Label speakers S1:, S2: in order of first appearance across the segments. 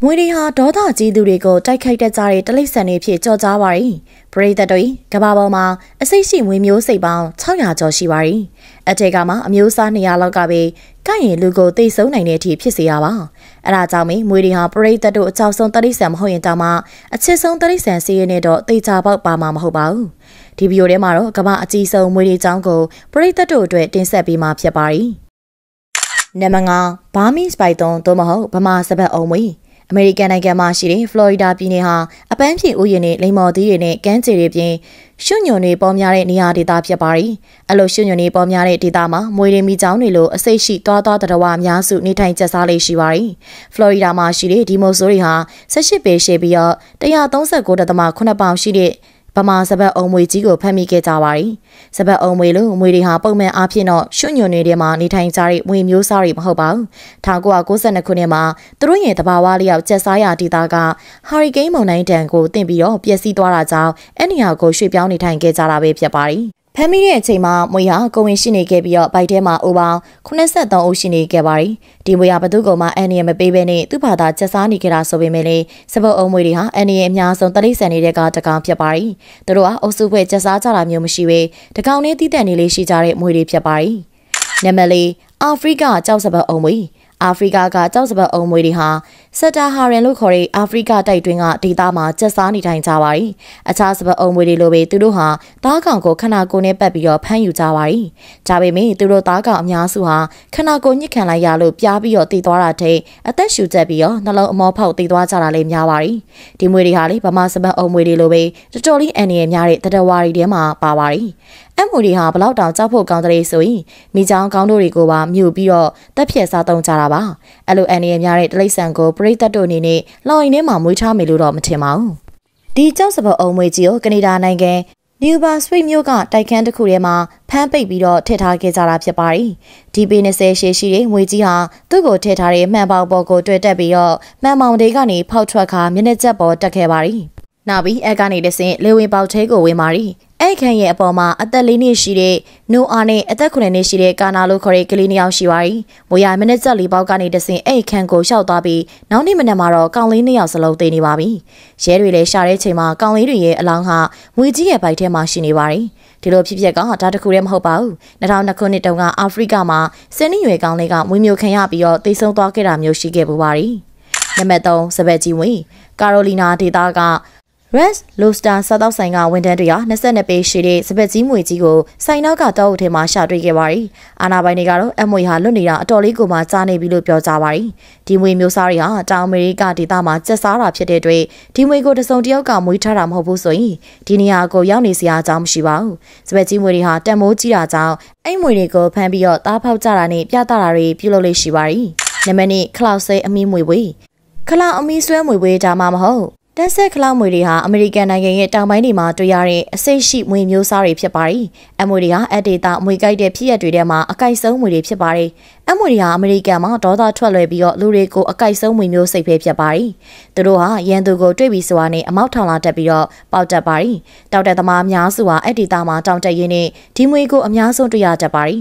S1: မွေတွေဟာဒေါသကြီးသူတွေကိုတိုက်ခိုက်တတ်ကြတဲ့တလိษံတွေဖြစ်ကြော်ကြားပါရီပရိသတ်တွေကဘာပေါ်မှာအစိတ်ရှိမွေမျိုးစိတ်ပေါင်း600ကျော်ရှိပါရီအထက်ကမှအမျိုးအစား200လောက်ကပဲကိုက်ရင်လူကိုသိဆုံးနိုင်တဲ့အထိဖြစ်စေရပါအဲ့ဒါကြောင့်မွေတွေဟာပရိသတ်တို့အကြောက်ဆုံးတလိษံမဟုတ်ရင်တောင်မှအချစ်ဆုံးတလိษံစီးရဲနေတော့သိချပေါက်ပါမှာမဟုတ်ပါဘူးဒီဗီဒီယိုထဲမှာတော့ကမ္ဘာအကြီးဆုံးမွေတွေအကြောင်းကိုပရိသတ်တို့အတွက်တင်ဆက်ပေးမှာဖြစ်ပါရီနံပါတ်5ဘာမီစပိုက်သွန်သို့မဟုတ်ဗမာစပတ်အုံမွေအမေရိကန်နိုင်ငံမှာရှိတဲ့ဖလော်ရီဒါပြည်နယ်ဟာအပန်းဖြေဥယျာဉ်နဲ့လိမ္မော်သီးတွေနဲ့ကမ်းခြေတွေပြင်ရွှွညွန်တွေပေါ်များတဲ့နေရာဒေသဖြစ်ပါရီအဲ့လိုရွှွညွန်တွေပေါ်များတဲ့ဒေသမှာမွေတွေမိချောင်းတွေလိုအစိတ်ရှိတွားတရဝအများစုနေထိုင်ကျစားလေးရှိပါရီဖလော်ရီဒါမှာရှိတဲ့ဒီမိုဆိုးတွေဟာ18ပေရှည်ပြီးတော့139.8 ပေါင်ရှိတဲ့ဗမာစပတ်အုံမွေကြီးကိုဖမ်းမိခဲ့ကြပါရီစပတ်အုံမွေလို့မွေတွေဟာပုံမှန်အားဖြင့်တော့ရွှွညွန်တွေထဲမှာနေထိုင်ကြတဲ့မွေမျိုးစားတွေမဟုတ်ပါဘူး1992ခုနှစ်မှာသူတို့ရဲ့တဘာဝလျောက်ကျက်စားရာဒေသကဟာရီကိန်းမုန်တိုင်းတန်ကိုတင်ပြီးတော့ပျက်စီးသွားတာကြောင့်အဲ့နေရာကိုရွှေ့ပြောင်းနေထိုင်ခဲ့ကြတာပဲဖြစ်ပါရီဖမ်းမိတဲ့အချိန်မှာမွေဟာကိုဝင်ရှိနေခဲ့ပြီးတော့ဘိုက်ထဲမှာအိုပေါင်း83ဦးရှိနေခဲ့ပါရီဒီမွေဟာဘသူ့ကောင်မှအန်နီယမပေးဘဲနဲ့သူ့ဘာသာချက်စားနေကြတာဆိုပေမဲ့လည်းစပုတ်အုံမွေတွေဟာအန်နီယအများဆုံးတလိษံနေတဲ့ကတကောင်ဖြစ်ပါရီသူတို့ဟာအုပ်စုဖွဲ့ချက်စားကြတာမျိုးမရှိဘဲတကောင်နဲ့တီးတန့်နေလေးရှိကြတဲ့မွေတွေဖြစ်ပါရီနံပါတ်4အာဖရိကကြောက်စပုတ်အုံမွေအာဖရိကကကြောက်စပတ်အုံမွေတွေဟာစက်တာဟာရန်လို့ခေါ်တဲ့အာဖရိကတိုက်တွင်းကဒေသမှာကျက်စားနေထိုင်ကြပါရီအခြားစပတ်အုံမွေတွေလိုပဲသူတို့ဟာသားကောင်ကိုခန္ဓာကိုယ်နဲ့ပတ်ပြီးတော့ဖမ်းယူကြပါရီဒါပေမဲ့သူတို့သားကောင်အများစုဟာခန္ဓာကိုယ်ညှစ်ခံလိုက်ရလို့ပြားပြီးတော့တည်သွားတာတဲ့အသက်ရှူကျက်ပြီးတော့နှလုံးအမောဖောက်တည်သွားကြတာလည်းများပါရီဒီမွေတွေဟာလေဗမာစပတ်အုံမွေတွေလိုပဲတော်တော်လေးအန်ရည်များတဲ့တတဝါရီထဲမှာပါပါရီအမွေတွေဟာဘလောက်တောင်ကြောက်ဖို့ကောင်းတဲ့ဆိုရင်မိချောင်းကောင်းတို့တွေကိုပါမြုပ်ပြီးတော့တက်ဖြက်စားသုံးကြတာပါအဲ့လိုအန်ရည်များတဲ့တလိษံကိုပရိသတ်တို့အနေနဲ့လောင်ရင်ထဲမှာမွေးထားမယ်လို့တော့မထင်ပါဘူးဒီကြောက်စပတ်အုံမွေကြီးကိုကနေဒါနိုင်ငံနျူဘာစပရိတ်မြို့ကတိုက်ခန်းတစ်ခုထဲမှာဖမ်းပိတ်ပြီးတော့ထည့်ထားခဲ့ကြတာဖြစ်ပါရီဒီပေ20ရှည်ရှိတဲ့မွေကြီးဟာသူ့ကိုထည့်ထားတဲ့မှန်ပေါင်ပေါ်ကိုတွေ့တက်ပြီးတော့မှန်ပေါင်တွေကနေဖောက်ထွက်ခါမျက်နှာကျက်ပေါ်တက်ခဲ့ပါရီနောက်ပြီးအဲ့ကနေတဆင့်လေဝင်ပေါက်ထဲကိုဝင်ပါရီအဲ့ခန့်ရဲ့အပေါ်မှာအသက်4နှစ်ရှိတဲ့နိုအာနဲ့အသက်9နှစ်ရှိတဲ့ကာနာလို့ခေါ်တဲ့ကလေး2ယောက်ရှိပါရီမွေရမိနစ်ဆက်4ပေါက်ကနေတဆင့်အဲ့ခန့်ကိုရှောက်သွားပြီးနောက်နေ့မနက်မှာတော့ကောင်လေး2ယောက်စလုံးသေနေပါပြီရဲတွေလည်းရှာတဲ့ချိန်မှာကောင်လေးတွေရဲ့အလောင်းဟာမွေကြီးရဲ့ဘိုက်ထဲမှာရှိနေပါရီဒီလိုဖြစ်ကဒါတခုတည်းမဟုတ်ပါဘူး2002ခုနှစ်တုန်းကအာဖရိကမှာစင်းနှရွယ်ကောင်လေးကမွေမျိုးခံရပြီးတော့တိတ်ဆုံးသွားခဲ့တာမျိုးရှိခဲ့ပူပါရီနံပါတ်3စပက်ကြီးဝင်ကာရိုလီနာဒေသကRed Lobster စားတောက်ဆိုင်ကဝန်ထမ်းတွေက22ပေရှိတဲ့စပက်ကြီးမွေကြီးကိုဆိုင်နောက်ကတောအုပ်ထဲမှာရှာတွေ့ခဲ့ပါရီအာနာပိုင်တွေကတော့အမွေဟာလွတ်နေတာအတော်လေးကိုမှကြားနေပြီလို့ပြောကြပါရီဒီမွေမျိုးစားတွေဟာတောင်အမေရိကဒေသမှာကျက်စားတာဖြစ်တဲ့အတွက်ဒီမွေကိုတစုံတယောက်ကမွေးထားတာမဟုတ်ဘူးဆိုရင်ဒီနေရာကိုရောက်နေစရာအကြောင်းမရှိပါဘူးစပက်ကြီးမွေတွေဟာတန်မိုးကြီးတာကြောင့်အဲ့မွေတွေကိုဖမ်းပြီးတော့သားဖောက်ကြတာနဲ့ပြသတာတွေပြုလုပ်လို့ရှိပါရီနံပါတ်2ခလောက်ဆဲအမီမွေပွေခလောက်အမီဆွဲမွေပွေဒါမှမဟုတ်တက်ဆက်ခလောက်မွေတွေဟာအမေရိကန်နိုင်ငံရဲ့တောင်ပိုင်းတွေမှာတွေ့ရတဲ့အစိတ်ရှိမွေမျိုးစားတွေဖြစ်ပါရီအမွေတွေဟာအဒေတာမွေကြိုက်တဲ့ဖြစ်ရပ်တွေထဲမှာအကြိုက်ဆုံးမွေတွေဖြစ်ပါရီအမွေတွေဟာအမေရိကန်မှာဒေါသထွက်လွယ်ပြီးတော့လူတွေကိုအကြိုက်ဆုံးမွေမျိုးစိတ်ပဲဖြစ်ပါရီသူတို့ဟာရန်သူကိုတွေ့ပြီးဆိုတာနဲ့အမောက်ထောင်လာတက်ပြီးတော့ပေါက်တက်ပါရီတောက်တက်သမားအများစုဟာအဒေတာမှာတောင်တက်ရင်းနဲ့ဒီမွေကိုအများဆုံးတွေ့ရတတ်ပါရ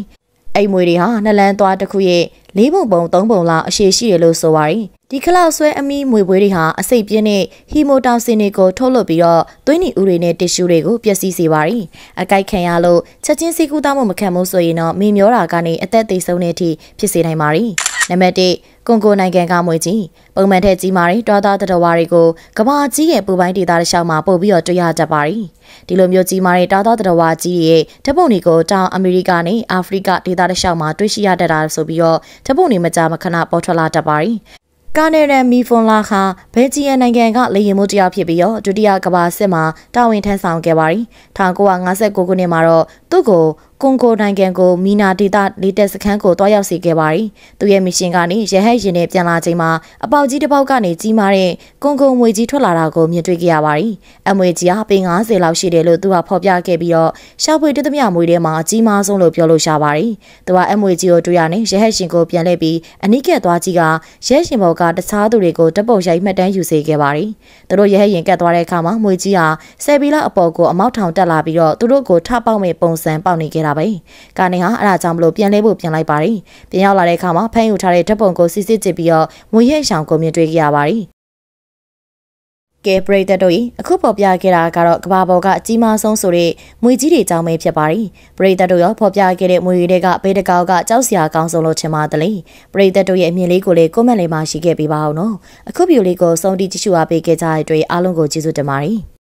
S1: ီအဲ့မွေတွေဟာနှလန်းသွားတစ်ခုရဲ့4ပုံပုံ3ပုံလောက်အရှိရှိရလို့ဆိုပါရီဒီခလောက်ဆွဲအမီမွေပွေးတွေဟာအစိတ်ပြင်းတဲ့ဟီမိုတောက်ဆင်တွေကိုထုတ်လွှတ်ပြီးတော့သွေးနီဥတွေနဲ့တစ်ရှူတွေကိုပျက်စီးစေပါရီအကြိုက်ခံရလို့ချက်ချင်းစီကူးသားမှုမခံဘူးဆိုရင်တော့မင်းမျောတာကနေအသက်သေဆုံးတဲ့အထိဖြစ်စေနိုင်ပါရီနံပါတ်1ကွန်ဂိုနိုင်ငံကမွေကြီးပုံမှန်ထက်ကြီးမာတဲ့တွားသားတဝါတွေကိုကဘာကြီးရဲ့ပူပိုင်းဒေသတစ်လျှောက်မှာပို့ပြီးတော့တွေ့ရတတ်ပါရီဒီလိုမျိုးကြီးမာတဲ့တွားသားတဝါကြီးရဲ့ဓပုံတွေကိုတောင်အမေရိကနဲ့အာဖရိကဒေသတစ်လျှောက်မှာတွေ့ရှိရတတ်တာဆိုပြီးတော့ဓပုံတွေမကြမခဏပေါ်ထွက်လာတတ်ပါရီကာနယ်ဒန်မီဖွန်လာဟာဘယ်ဂျီယံနိုင်ငံကလေယာဉ်မှုတယောက်ဖြစ်ပြီးတော့ဒုတိယကမ္ဘာစစ်မှာတာဝန်ထမ်းဆောင်ခဲ့ပါရီ1959ခုနှစ်မှာတော့သူ့ကိုကွန်ဂိုနိုင်ငံကိုမီနာဒေတာလေတက်စခန်းကိုတွားရောက်စေခဲ့ပါရီသူရဲ့မစ်ရှင်ကနေရဟတ်ယာဉ်နဲ့ပြန်လာချိန်မှာအပေါက်ကြီးတစ်ပေါက်ကနေကြီးမားတဲ့ကွန်ဂိုမွေကြီးထွက်လာတာကိုမြင်တွေ့ခဲ့ရပါရီအမွေကြီးဟာပေ90လောက်ရှိတယ်လို့သူကဖော်ပြခဲ့ပြီးတော့ရှောက်ဖွေတသမမွေထဲမှာအကြီးမားဆုံးလို့ပြောလို့ရှာပါရီသူကအမွေကြီးကိုတွေ့ရနေရဟတ်ယာဉ်ကိုပြန်လှည့်ပြီးအနိကက်သွားကြီးကရဲရှင်ဘော်ကတခြားသူတွေကိုတပ်ပုတ်ရိုက်မှတ်တမ်းယူစေခဲ့ပါရီသူတို့ရဟတ်ယာဉ်ကတ်သွားတဲ့အခါမှာမွေကြီးဟာဆယ်ပီလာအပေါ်ကိုအမောက်ထောင်တက်လာပြီးတော့သူတို့ကိုထပေါက်မဲ့ပုံစံပေါက်နေခဲ့တာပဲကနေဟာအဲ့ဒါကြောင့်မလို့ပြန်လဲဖို့ပြန်လိုက်ပါရီပြန်ရောက်လာတဲ့အခါမှာဖမ်းယူထားတဲ့ဓာတ်ပုံကိုစစ်စစ်ကြည့်ပြီးတော့မွေရဲ့ရှောင်ကိုမြင်တွေ့ခဲ့ရပါရီ ကဲပရိသတ်တို့အခုပေါ်ပြခဲ့တာကတော့ကဘာပေါ်ကအကြီးမားဆုံးဆိုတဲ့မွေကြီးတွေအကြောင်းပဲဖြစ်ပါတယ်ပရိသတ်တို့ရောပေါ်ပြခဲ့တဲ့မွေတွေကဘေးတကောက်ကကြောက်စရာကောင်းဆုံးလို့ထင်ပါတယ်လေပရိသတ်တို့ရဲ့အမြင်လေးကိုလည်းကွန်မန့်လေးမှာရှိခဲ့ပေးပါအောင်နော်အခုဗီဒီယိုလေးကိုစုံတီကြည့်ရှုအားပေးခဲ့ကြတဲ့အတွက်အားလုံးကိုကျေးဇူးတင်ပါတယ်